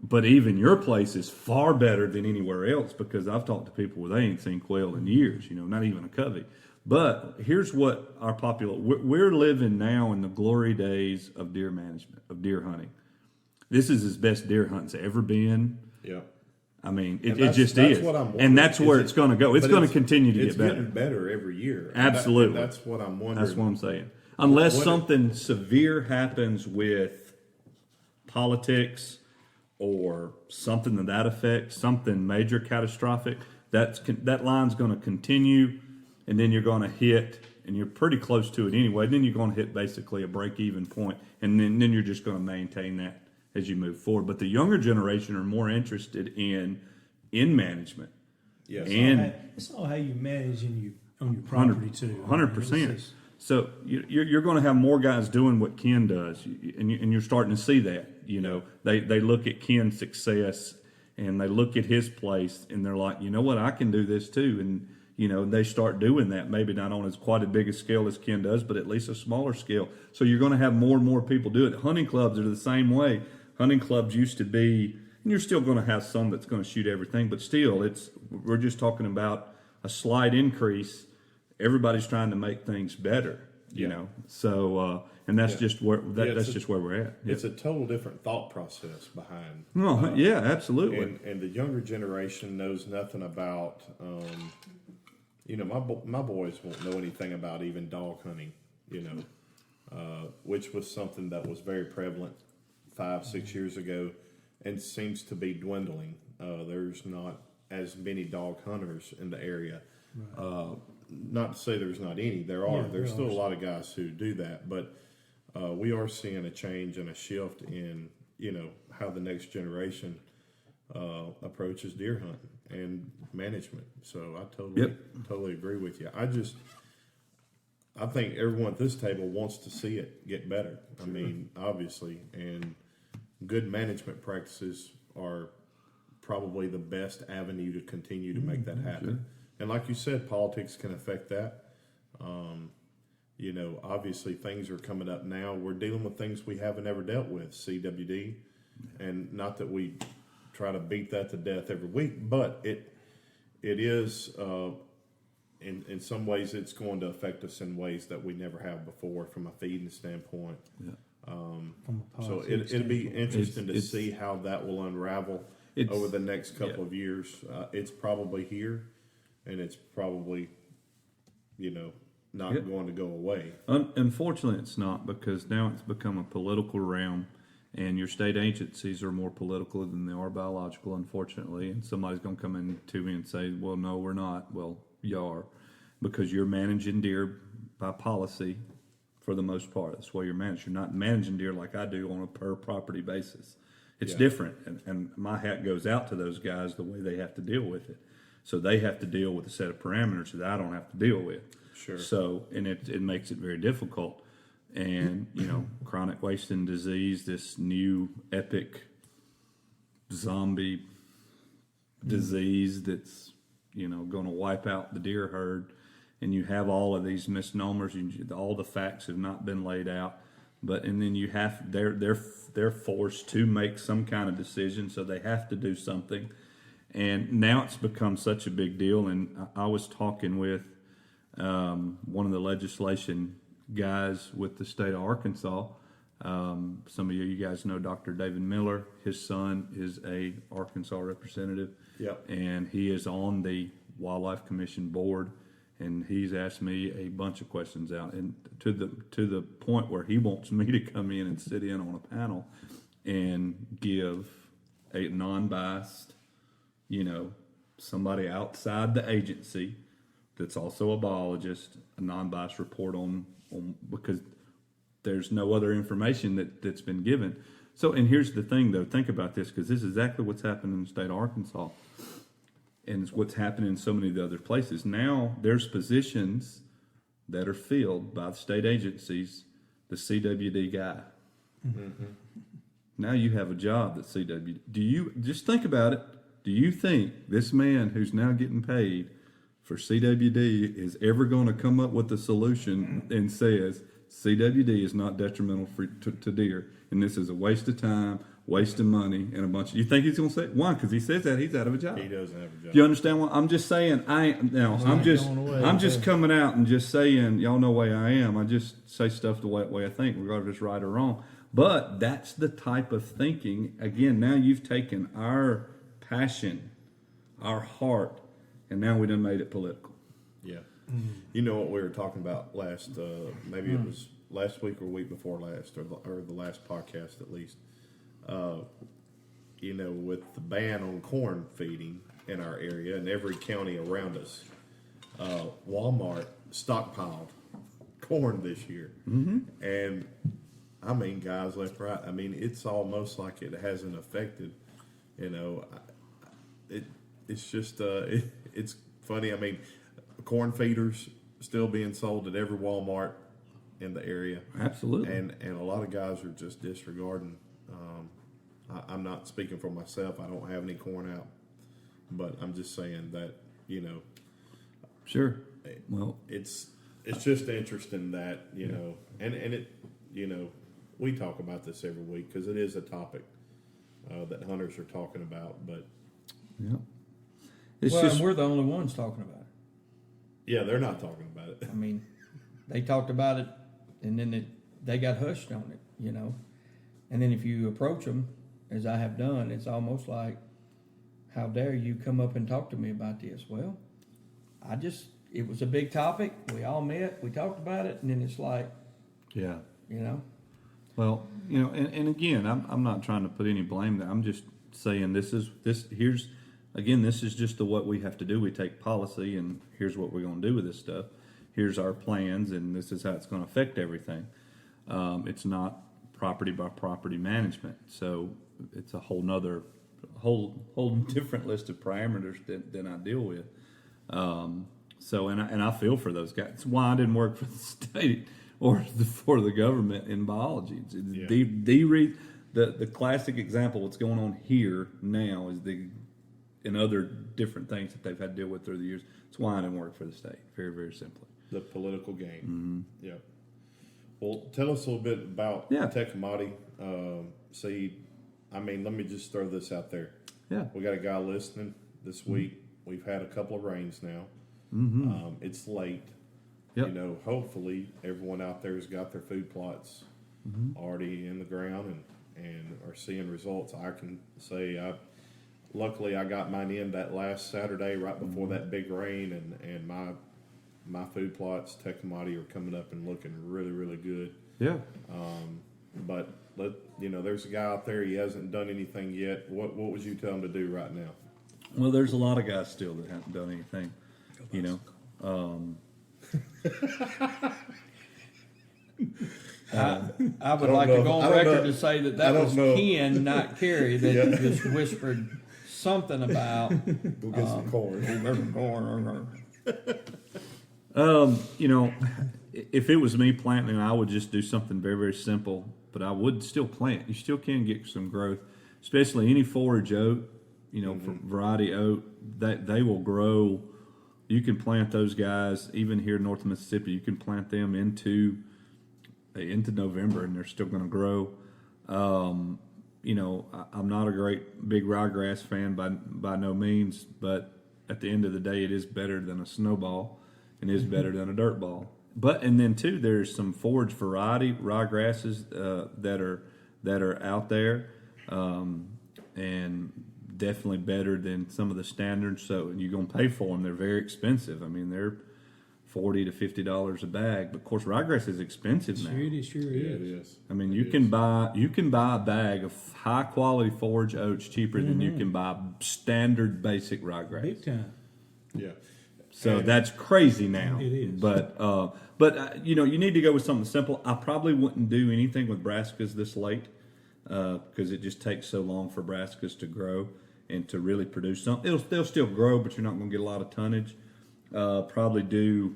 But even your place is far better than anywhere else, because I've talked to people where they ain't seen quail in years. Not even a covey. But here's what we're living now in the glory days of deer management, of deer hunting. This is as best deer hunt's ever been. Yeah. I mean, it that's- just that's is. what I'm And wondering. that's where it's going to go. It's But going to continue to it's get better. getting better every year. And Absolutely. that's what I'm wondering. That's what I'm saying. Unless What- something severe happens with politics or something to that effect, something major catastrophic, that line's going to continue, and then you're going to hit, and you're pretty close to it anyway. Then you're going to hit basically a break-even point, and then you're just going to maintain that as you move forward. But the younger generation are more interested in management. Yes. And It's all how you manage on your property too. 100%. So you're going to have more guys doing what Ken does, and you're starting to see that. You know, they look at Ken's success and they look at his place, and they're like, you know what, I can do this too. And you know, they start doing that. Maybe not on as quite a big a scale as Ken does, but at least a smaller scale. So you're going to have more and more people do it. Hunting clubs are the same way. Hunting clubs used to be, and you're still going to have some that's going to shoot everything, but still, we're just talking about a slight increase. Everybody's trying to make things better, you know. So, and that's just where that's just where we're at. It's a total different thought process behind. No, yeah, absolutely. And the younger generation knows nothing about. You know, my boys won't know anything about even dog hunting. You know, which was something that was very prevalent 5-6 years ago, and seems to be dwindling. There's not as many dog hunters in the area. Right. Not to say there's not any. There are. There's still a lot of guys who do that, but we are seeing a change and a shift in, you know, how the next generation approaches deer hunting and management. So I totally agree with you. I think everyone at this table wants to see it get better. I mean, obviously, and good management practices are probably the best avenue to continue to make that happen. Sure. And like you said, politics can affect that. You know, obviously things are coming up now. We're dealing with things we haven't ever dealt with, CWD. And not that we try to beat that to death every week, but it is, in some ways, it's going to affect us in ways that we never have before from a feeding standpoint. Yeah. So it'll be interesting to see how that will unravel over the next couple of years. It's probably here. And it's probably, you know, not going to go away. Unfortunately, it's not, because now it's become a political realm, and your state agencies are more political than they are biological, unfortunately. And somebody's going to come in to me and say, well, no, we're not. Well, you are, because you're managing deer by policy for the most part. That's why you're managing. You're not managing deer like I do on a per property basis. It's different, and my hat goes out to those guys the way they have to deal with it. So they have to deal with a set of parameters that I don't have to deal with. Sure. So, and it makes it very difficult. And, you know, chronic wasting disease, this new epic zombie disease that's, you know, going to wipe out the deer herd. And you have all of these misnomers. All the facts have not been laid out. And then you have, they're forced to make some kind of decision. So they have to do something. And now it's become such a big deal. And I was talking with one of the legislation guys with the state of Arkansas. Some of you guys know Dr. David Miller. His son is a Arkansas representative. Yep. And he is on the Wildlife Commission board. And he's asked me a bunch of questions out, and to the point where he wants me to come in and sit in on a panel and give a non-biased, you know, somebody outside the agency that's also a biologist, a non-biased report on because there's no other information that's been given. So, and here's the thing, though. Think about this, because this is exactly what's happened in the state of Arkansas, and it's what's happening in so many of the other places. Now, there's positions that are filled by the state agencies, the CWD guy. Mm-hmm. Now you have a job that's CWD. Do you, just think about it, do you think this man who's now getting paid for CWD is ever going to come up with a solution and says CWD is not detrimental to deer, and this is a waste of time, waste of money, and a bunch of... You think he's going to say it? Why? Because he says that he's out of a job. He doesn't have a job. Do you understand what I'm just saying? I'm just coming out and just saying, y'all know the way I am. I just say stuff the way I think, regardless if it's right or wrong. But that's the type of thinking. Again, now you've taken our passion, our heart, and now we done made it political. Yeah. Mm-hmm. You know what we were talking about last, maybe it was last week or week before last, or the last podcast at least. with the ban on corn feeding in our area and every county around us, Walmart stockpiled corn this year. And I mean, guys, left, right. I mean, it's almost like it hasn't affected, it's just, it's funny. I mean, corn feeders still being sold at every Walmart in the area. Absolutely. And a lot of guys are just disregarding. I'm not speaking for myself. I don't have any corn out, but I'm just saying that, Sure. Well, it's just interesting that, and it, we talk about this every week because it is a topic that hunters are talking about, but yeah. It's Well, just and we're the only ones talking about it. yeah, they're not talking about it. I mean, they talked about it, and then they got hushed on it, And then if you approach them, as I have done, it's almost like, how dare you come up and talk to me about this? Well, it was a big topic. We all met, we talked about it, and then it's like, yeah. Well, and again, I'm not trying to put any blame there. I'm just saying this is just what we have to do. We take policy, and here's what we're going to do with this stuff. Here's our plans, and this is how it's going to affect everything. It's not property by property management, so it's a whole different list of parameters than I deal with. And I feel for those guys. It's why I didn't work for the state or for the government in biology. The classic example, what's going on here now is and other different things that they've had to deal with through the years. It's why I didn't work for the state. Very, very simply. The political game. Mm-hmm. Yep. Well, tell us a little bit about Tecumate seed. I mean, let me just throw this out there. Yeah. We got a guy listening this week. We've had a couple of rains now. It's late. Yep. Hopefully everyone out there has got their food plots already in the ground and are seeing results. I can say luckily I got mine in that last Saturday right before that big rain, and my food plots, Tecumate, are coming up and looking really, really good. Yeah. But there's a guy out there, he hasn't done anything yet. What would you tell him to do right now? Well, there's a lot of guys still that haven't done anything. I would like to go on record to say that was Ken, not Kerry, that just whispered something about We'll get some corn. If it was me planting, I would just do something very, very simple, but I would still plant. You still can get some growth, especially any forage oat, variety oat, that they will grow. You can plant those guys, even here in North Mississippi, you can plant them into November and they're still going to grow. I'm not a great big ryegrass fan by no means, but at the end of the day, it is better than a snowball and is better than a dirt ball. And then too, there's some forage variety ryegrasses that are out there, and definitely better than some of the standards. So you're gonna pay for them. They're very expensive. I mean, they're $40 to $50 a bag. But of course, ryegrass is expensive now. It sure is. Yeah, it is. I mean, you can buy a bag of high quality forage oats cheaper than you can buy standard basic ryegrass. Big time. Yeah. So that's crazy now. It is. But you need to go with something simple. I probably wouldn't do anything with brassicas this late because it just takes so long for brassicas to grow and to really produce something. They'll still grow, but you're not going to get a lot of tonnage. Probably do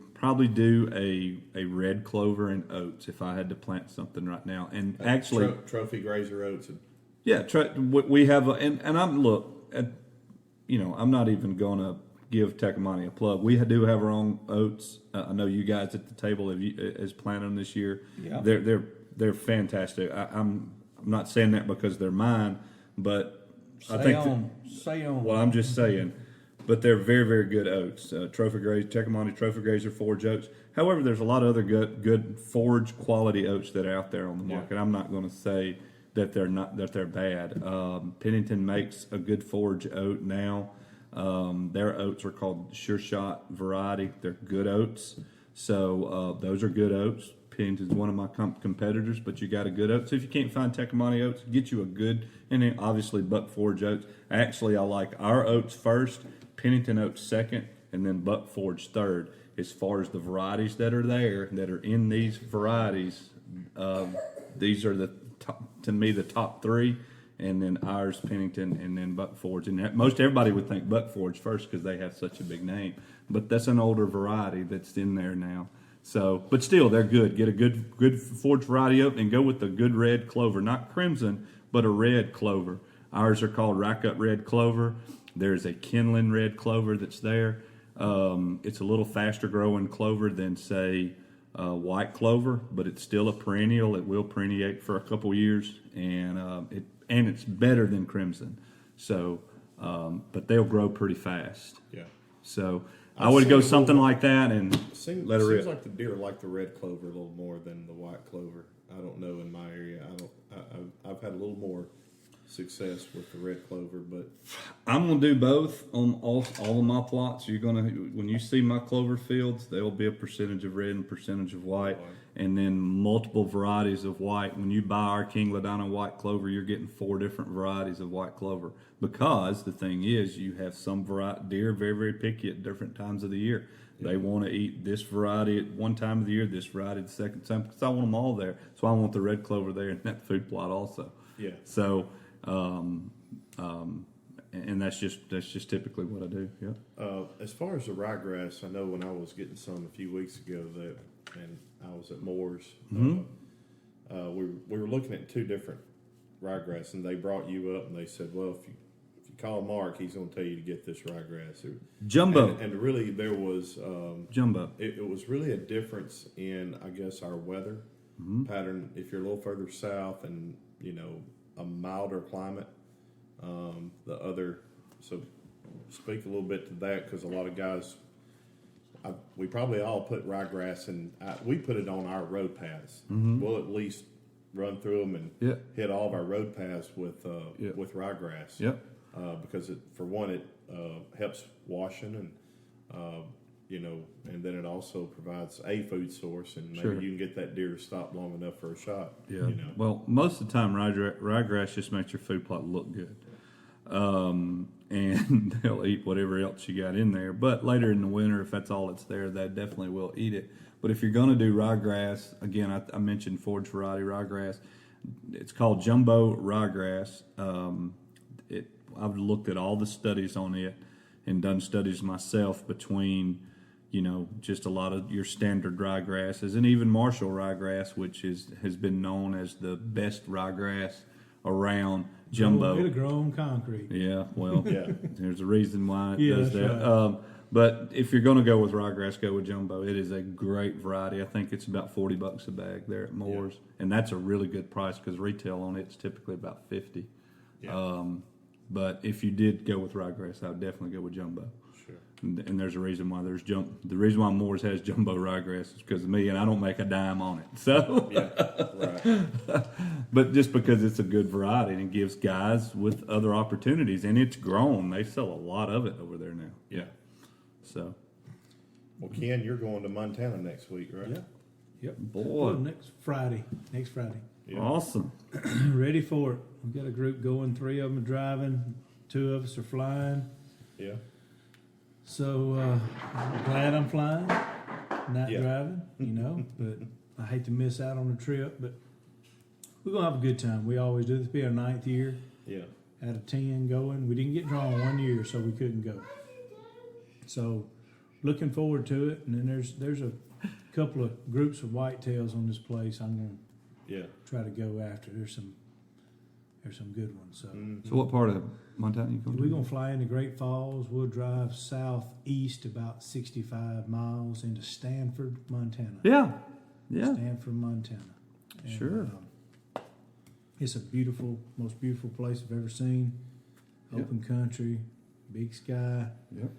a red clover and oats if I had to plant something right now. And actually, trophy grazer oats. yeah, we have and I'm I'm not even going to give Tecumate a plug. We do have our own oats. I know you guys at the table has planted them this year. Yeah. They're fantastic. I'm not saying that because they're mine, but say on. Well, I'm just saying, but they're very, very good oats. Tecumate Trophy Grazer forage oats. However, there's a lot of other good forage quality oats that are out there on the market. I'm not going to say that they're bad. Pennington makes a good forage oat now. Their oats are called Sure Shot variety. They're good oats. So those are good oats. Pennington's one of my competitors, but you got a good oat. So if you can't find Tecumseh oats, get you a good, and then obviously Buck Forge oats. Actually, I like our oats first, Pennington oats second, and then Buck Forge third. As far as the varieties that are there, that are in these varieties, these are to me the top three, and then ours, Pennington, and then Buck Forge. And most everybody would think Buck Forge first because they have such a big name, but that's an older variety that's in there now. So, but still, they're good. Get a good Forge variety oat and go with the good red clover, not crimson, but a red clover. Ours are called Rack Up Red Clover. There's a Kinlan Red Clover that's there. It's a little faster growing clover than, say, white clover, but it's still a perennial. It will perenniate for a couple years, and it's better than crimson. So, but they'll grow pretty fast. Yeah. So I would go something like that and let it rip. Seems like the deer like the red clover a little more than the white clover. I don't know in my area. I've had a little more success with the red clover, but I'm gonna do both on all of my plots. You're gonna, when you see my clover fields, there will be a percentage of red and percentage of white, and then multiple varieties of white. When you buy our King Ladonna white clover, you're getting 4 different varieties of white clover, because the thing is, you have some deer very, very picky at different times of the year. They want to eat this variety at one time of the year, this variety the second time, because I want them all there. So I want the red clover there in that food plot also. yeah. So, and that's just typically what I do. Yeah. As far as the ryegrass, I know when I was getting some a few weeks ago and I was at Moore's, we were looking at 2 different ryegrass, and they brought you up and they said, well, if you call Mark, he's going to tell you to get this ryegrass. Jumbo. And really there was Jumbo. It was really a difference in, I guess, our weather pattern. If you're a little further south and a milder climate, so speak a little bit to that, because a lot of guys, we probably all put ryegrass and we put it on our road paths. We'll at least run through them and hit all of our road paths with ryegrass. Yep. Because it helps washing and then it also provides a food source, and maybe you can get that deer to stop long enough for a shot. Yeah. Well, most of the time, ryegrass just makes your food plot look good. And they'll eat whatever else you got in there. But later in the winter, if that's all that's there, they definitely will eat it. But if you're going to do ryegrass, again, I mentioned Forge variety ryegrass. It's called jumbo ryegrass. I've looked at all the studies on it and done studies myself between, just a lot of your standard ryegrasses, and even Marshall ryegrass, which has been known as the best ryegrass around jumbo. It'll grow on concrete. Yeah, well, there's a reason why it does that's that. right. But if you're going to go with ryegrass, go with jumbo. It is a great variety. I think it's about $40 a bag there at Moore's, and that's a really good price because retail on it's typically about $50. Yeah. But if you did go with ryegrass, I would definitely go with jumbo. Sure. And there's a reason why the reason why Moore's has jumbo ryegrass is because of me, and I don't make a dime on it. So, Right. But just because it's a good variety and it gives guys with other opportunities, and it's grown, they sell a lot of it over there now. Yeah. So, Well, Ken, you're going to Montana next week, right? Yeah. Yep. boy, Well, next Friday. Yeah. awesome. Ready for it. We've got a group going. 3 of them are driving. 2 of us are flying. Yeah. So I'm glad I'm flying, not Yeah. driving, but I hate to miss out on the trip. But we're going to have a good time. We always do. This will be our 9th year Yeah. out of 10 going. We didn't get drawn 1 year, so we couldn't go. So looking forward to it. And then there's a couple of groups of whitetails on this place I'm going to Yeah. try to go after. There's some good ones. So So, what part of Montana you going to? we're gonna fly into Great Falls. We'll drive southeast about 65 miles into Stanford, Montana. Yeah. Stanford, Montana. And, Sure. it's a most beautiful place I've ever seen. Yep. Open country, big sky. Yep.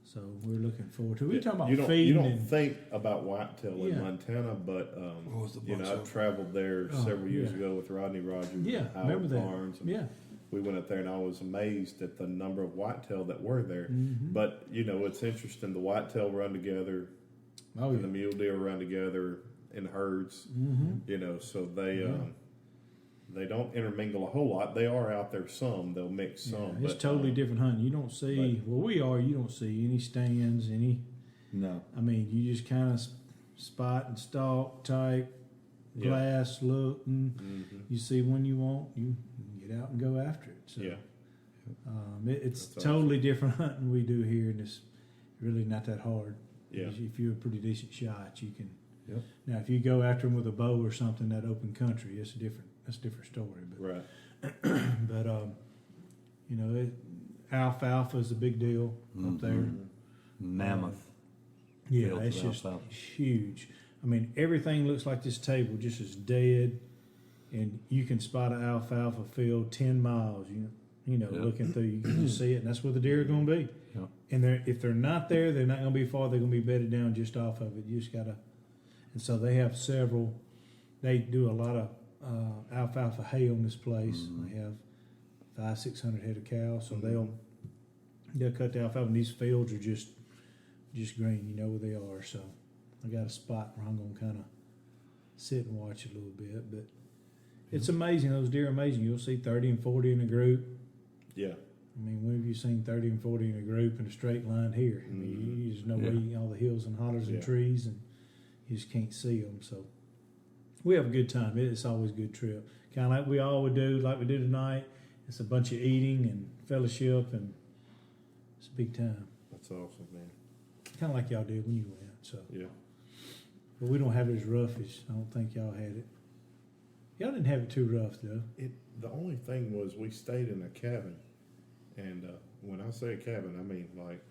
So we're looking forward to it. We're talking about You don't feeding. think about whitetail in Yeah. Montana, but was the bunch I've of- traveled there Oh, several years yeah. ago with Rodney Rogers. Yeah, and Howard remember that. Barnes, and Yeah. we went up there, and I was amazed at the number of whitetail that were there. Mhm. But it's interesting. The whitetail run together, Oh and the yeah. mule deer run together, in herds, you know, so they don't intermingle a whole lot. They are out there some. They'll mix some. It's but, totally different hunting. You don't see, you don't see any stands, No. I mean, you just kind of spot and stalk type, Yeah. glass look, and you see when you want, you get out and go after it. So, Yeah. it's That's totally different hunting we do here, and it's really not that hard. Yeah. If you're a pretty decent shot, you can. Yep. Now, if you go after them with a bow or something, that open country, it's different. That's a different story. But Right. but you know, alfalfa is a big deal up there. Mammoth. Yeah, fields it's of just alfalfa. huge. I mean, everything looks like this table just is dead, and you can spot an alfalfa field 10 miles. You know, Yeah. looking through, you can just see it, and that's where the deer are going to be. Yeah. And if they're not there, they're not going to be far. They're going to be bedded down just off of it. You just gotta. And so they have several. They do a lot of alfalfa hay on this place. They have 500-600 head of cows, so they'll cut the alfalfa. And these fields are just green. You know where they are. So I got a spot where I'm gonna kind of sit and watch a little bit. But it's amazing. Those deer are amazing. You'll see 30 and 40 in a group. Yeah. I mean, when have you seen 30 and 40 in a group in a straight line here? I mean, you just know where all the hills and hollers and trees, and you just can't see them. So we have a good time. It's always a good trip. Kind of like we all would do, like we do tonight. It's a bunch of eating and fellowship, and it's a big time. That's awesome, man. Kind of like y'all did when you went. So, Yeah. but we don't have it as rough as I don't think y'all had it. Y'all didn't have it too rough though. The only thing was we stayed in a cabin, and when I say a cabin, I mean like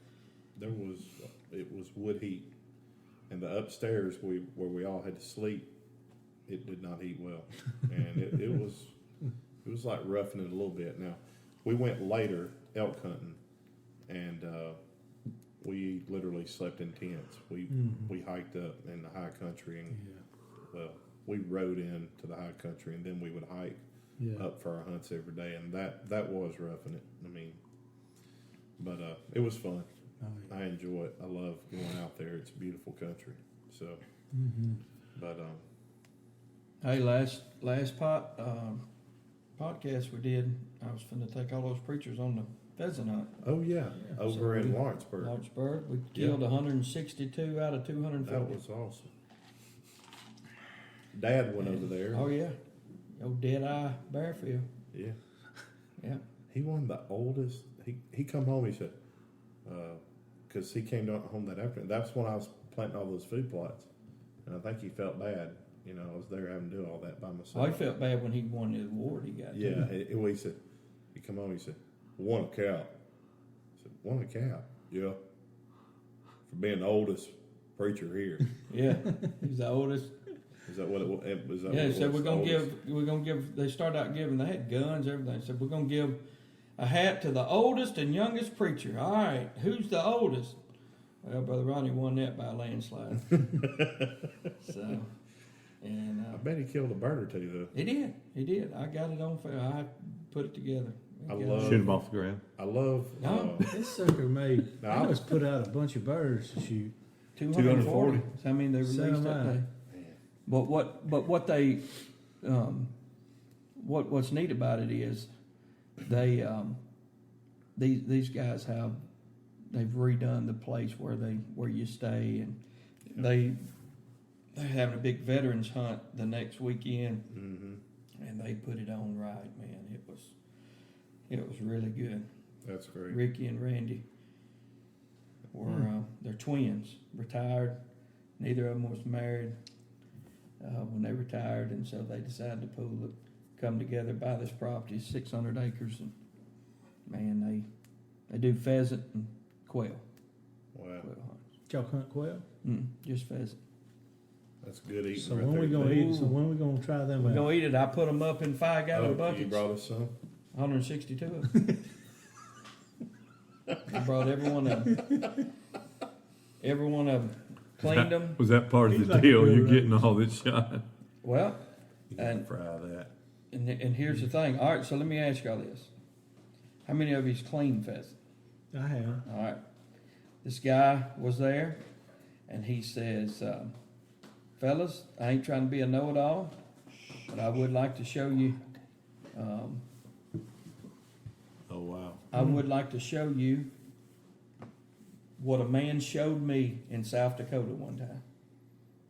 it was wood heat, and the upstairs where we all had to sleep, it did not heat well, and it was like roughing it a little bit. Now we went later elk hunting, and we literally slept in tents. We hiked up in the high country, and well, we rode into the high country, and then we would hike up for our hunts every day, and that was roughing it. I mean, but it was fun. Oh, yeah. I enjoy it. I love going out there. It's a beautiful country. So, but Hey, last podcast we did, I was finna take all those preachers on the pheasant hunt. oh yeah, over So in we- Lawrenceburg, Lawrenceburg, we killed 162 out of 240. that was awesome. Dad went over there. Oh yeah, old Deadeye Bearfield. Yeah, Yeah. he won the oldest. He come home. He said, because he came home that afternoon. That's when I was planting all those food plots, and I think he felt bad. You know, I was there having to do all that by myself. Oh, he felt bad when he won the award he got. Yeah, he said, he come home. He said, won a cow. I said, won a cow? Yeah, for being the oldest preacher here. Yeah, he's the oldest. Is that what it was? Is that Yeah, what he it said was? we're gonna give. They started out giving. They had guns, everything. Said we're gonna give a hat to the oldest and youngest preacher. All right, who's the oldest? Well, Brother Ronnie won that by a landslide. So, and I bet he killed a bird or two though. he did. I got it on film. I put it together. I Got it. love- Shoot him off the ground. I love. No. This sucker made. No, I just put out a bunch of birds to shoot. 240. That's how many they So released am that I. day. But what they what's neat about it is they these guys they've redone the place where you stay, and they're having a big veterans hunt the next weekend, and they put it on right, man. It was really good. That's great. Ricky and Randy were they're twins, retired. Neither of them was married when they retired, and so they decided to come together, buy this property, 600 acres, and man, they do pheasant and quail. Wow, Quail hunts. Y'all hunt quail? Just pheasant. that's good eating. So right when there, we gonna too. eat? So when we gonna try them We're out? gonna eat it. I put them up in 5-gallon You buckets. brought us some. 162 of them. I brought every one of them. Every one of them. Cleaned them. Was that part of He's the like a deal? grill You ranch. getting all this shot? Well, You gotta And- fry that. and here's the thing. All right, so let me ask y'all this: how many of you's cleaned pheasant? I have. All right. This guy was there, and he says, fellas, I ain't trying to be a know-it-all, but I would like to show you. Oh, wow. I would like to show you what a man showed me in South Dakota one time.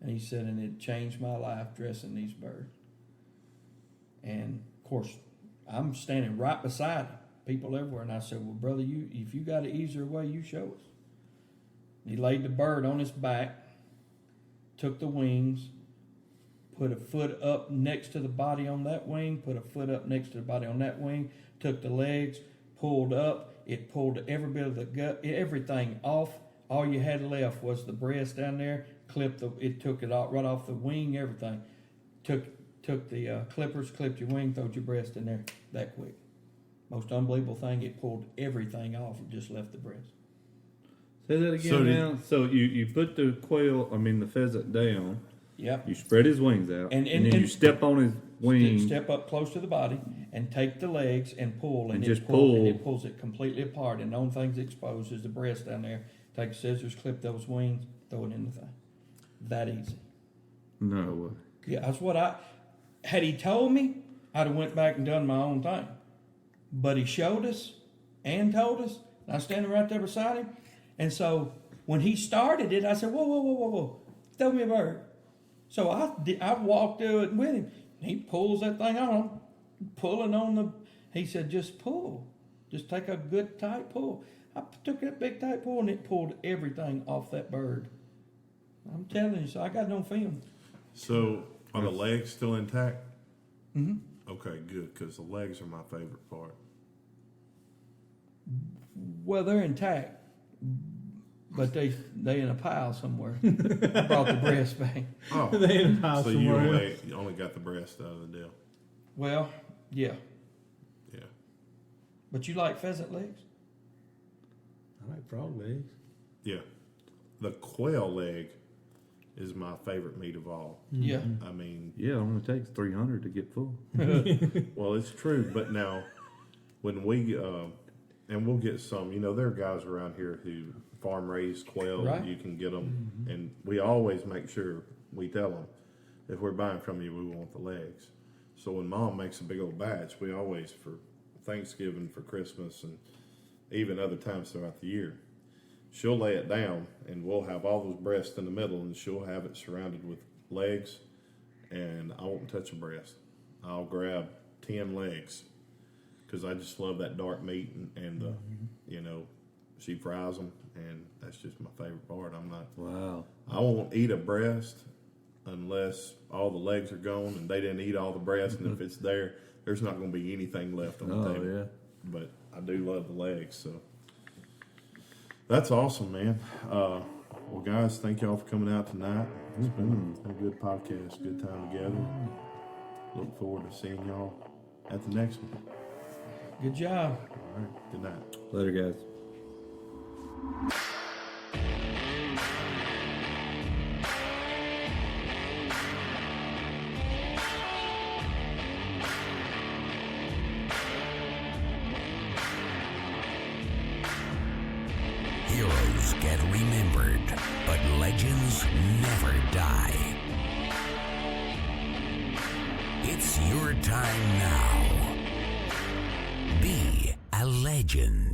And he said, and it changed my life dressing these birds. And of course, I'm standing right beside him, people everywhere. And I said, well, brother, if you got an easier way, you show us. And he laid the bird on his back, took the wings, put a foot up next to the body on that wing, put a foot up next to the body on that wing, took the legs, pulled up. It pulled every bit of the gut, everything off. All you had left was the breast down there. It took it all, right off the wing, everything. Took the clippers, clipped your wing, throwed your breast in there that quick. Most unbelievable thing, it pulled everything off and just left the breast. Say that again now. So you put the the pheasant down. Yep. You spread his wings out, and then you step on his wing. Step up close to the body and take the legs and pull, and just pull, pull. and it pulls it completely apart. And the only thing's exposed is the breast down there. Take scissors, clip those wings, throw it in the thing. That easy. No way. Yeah, that's what had he told me, I'd have went back and done my own thing. But he showed us and told us, and I was standing right there beside him. And so when he started it, I said, whoa, throw me a bird. So I walked through it with him. He pulls that thing on, pulling on the, he said, just pull. Just take a good tight pull. I took that big tight pull and it pulled everything off that bird. I'm telling you, so I got it on film. So are the legs still intact? Mm-hmm. Okay, good, because the legs are my favorite part. Well, they're intact, but they in a pile somewhere. I brought the breast back. Oh, They in a pile so somewhere else. you only got the breast out of the deal. Well, yeah. Yeah. But you like pheasant legs? I like frog legs. Yeah. The quail leg is my favorite meat of all. Yeah. I mean, Yeah, it only takes 300 to get full. well, it's true, but now when we and we'll get some, there are guys around here who farm raised quail. Right. You can get them, and we always make sure we tell them if we're buying from you, we want the legs. So when Mom makes a big old batch, we always, for Thanksgiving, for Christmas, and even other times throughout the year, she'll lay it down, and we'll have all those breasts in the middle, and she'll have it surrounded with legs, and I won't touch a breast. I'll grab 10 legs, because I just love that dark meat, and she fries them, and that's just my favorite part. Wow. I won't eat a breast unless all the legs are gone, and they didn't eat all the breast, and if it's there, there's not going to be anything left on the table. Yeah. But I do love the legs, so that's awesome, man. Well, guys, thank y'all for coming out tonight. It's been a good podcast, good time together. Look forward to seeing y'all at the next one. Good job. All right, good night. Later, guys. Heroes get remembered, but legends never die. It's your time now. Be a legend.